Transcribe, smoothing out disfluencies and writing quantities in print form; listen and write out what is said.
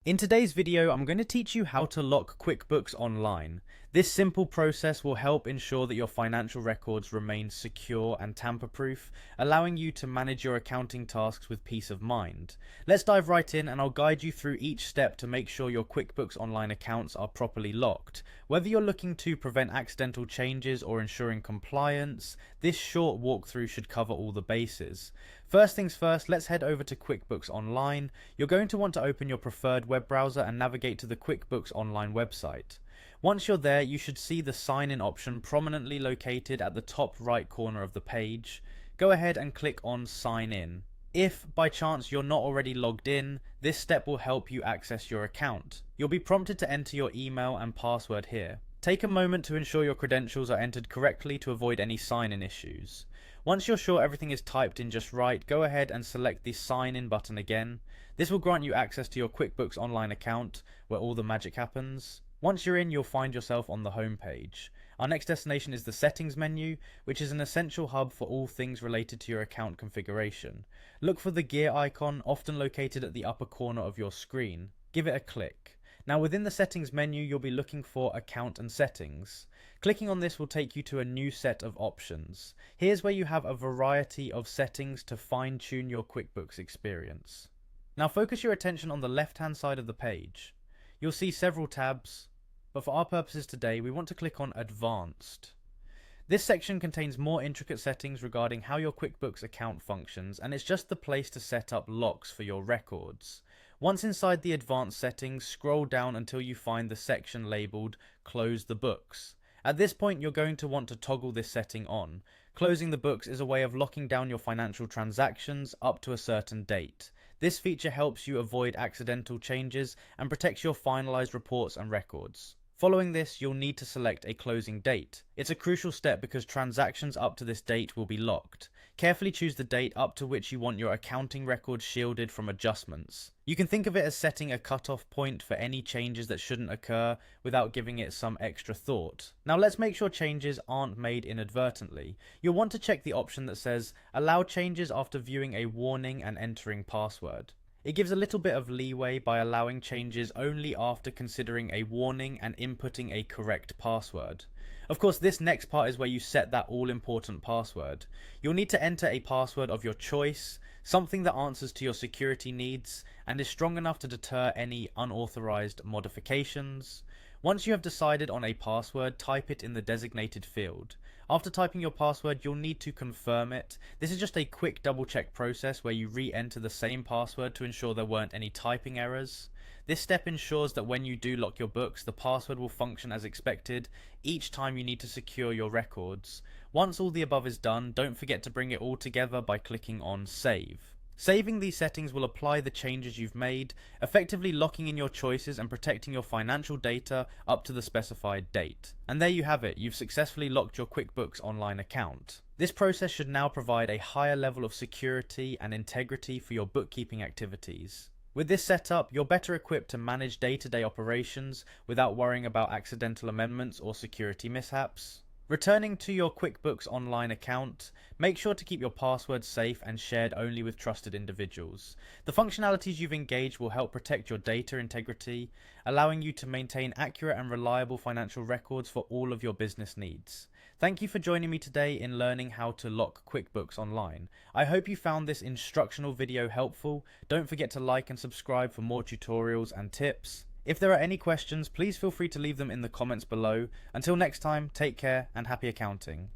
In today's video, I'm going to teach you how to lock QuickBooks Online. This simple process will help ensure that your financial records remain secure and tamper-proof, allowing you to manage your accounting tasks with peace of mind. Let's dive right in and I'll guide you through each step to make sure your QuickBooks Online accounts are properly locked. Whether you're looking to prevent accidental changes or ensuring compliance, this short walkthrough should cover all the bases. First things first, let's head over to QuickBooks Online. You're going to want to open your preferred web browser and navigate to the QuickBooks Online website. Once you're there, you should see the sign in option prominently located at the top right corner of the page. Go ahead and click on sign in. If by chance you're not already logged in, this step will help you access your account. You'll be prompted to enter your email and password here. Take a moment to ensure your credentials are entered correctly to avoid any sign-in issues. Once you're sure everything is typed in just right, go ahead and select the sign in button again. This will grant you access to your QuickBooks Online account, where all the magic happens. Once you're in, you'll find yourself on the home page. Our next destination is the settings menu, which is an essential hub for all things related to your account configuration. Look for the gear icon, often located at the upper corner of your screen. Give it a click. Now within the settings menu, you'll be looking for account and settings. Clicking on this will take you to a new set of options. Here's where you have a variety of settings to fine-tune your QuickBooks experience. Now focus your attention on the left-hand side of the page. You'll see several tabs, but for our purposes today, we want to click on Advanced. This section contains more intricate settings regarding how your QuickBooks account functions, and it's just the place to set up locks for your records. Once inside the advanced settings, scroll down until you find the section labeled Close the Books. At this point, you're going to want to toggle this setting on. Closing the books is a way of locking down your financial transactions up to a certain date. This feature helps you avoid accidental changes and protects your finalized reports and records. Following this, you'll need to select a closing date. It's a crucial step because transactions up to this date will be locked. Carefully choose the date up to which you want your accounting records shielded from adjustments. You can think of it as setting a cutoff point for any changes that shouldn't occur without giving it some extra thought. Now let's make sure changes aren't made inadvertently. You'll want to check the option that says allow changes after viewing a warning and entering password. It gives a little bit of leeway by allowing changes only after considering a warning and inputting a correct password. Of course, this next part is where you set that all-important password. You'll need to enter a password of your choice, something that answers to your security needs and is strong enough to deter any unauthorized modifications. Once you have decided on a password, type it in the designated field. After typing your password, you'll need to confirm it. This is just a quick double check process where you re-enter the same password to ensure there weren't any typing errors. This step ensures that when you do lock your books, the password will function as expected each time you need to secure your records. Once all the above is done, don't forget to bring it all together by clicking on Save. Saving these settings will apply the changes you've made, effectively locking in your choices and protecting your financial data up to the specified date. And there you have it, you've successfully locked your QuickBooks Online account. This process should now provide a higher level of security and integrity for your bookkeeping activities. With this setup, you're better equipped to manage day-to-day operations without worrying about accidental amendments or security mishaps. Returning to your QuickBooks Online account, make sure to keep your passwords safe and shared only with trusted individuals. The functionalities you've engaged will help protect your data integrity, allowing you to maintain accurate and reliable financial records for all of your business needs. Thank you for joining me today in learning how to lock QuickBooks Online. I hope you found this instructional video helpful. Don't forget to like and subscribe for more tutorials and tips. If there are any questions, please feel free to leave them in the comments below. Until next time, take care and happy accounting.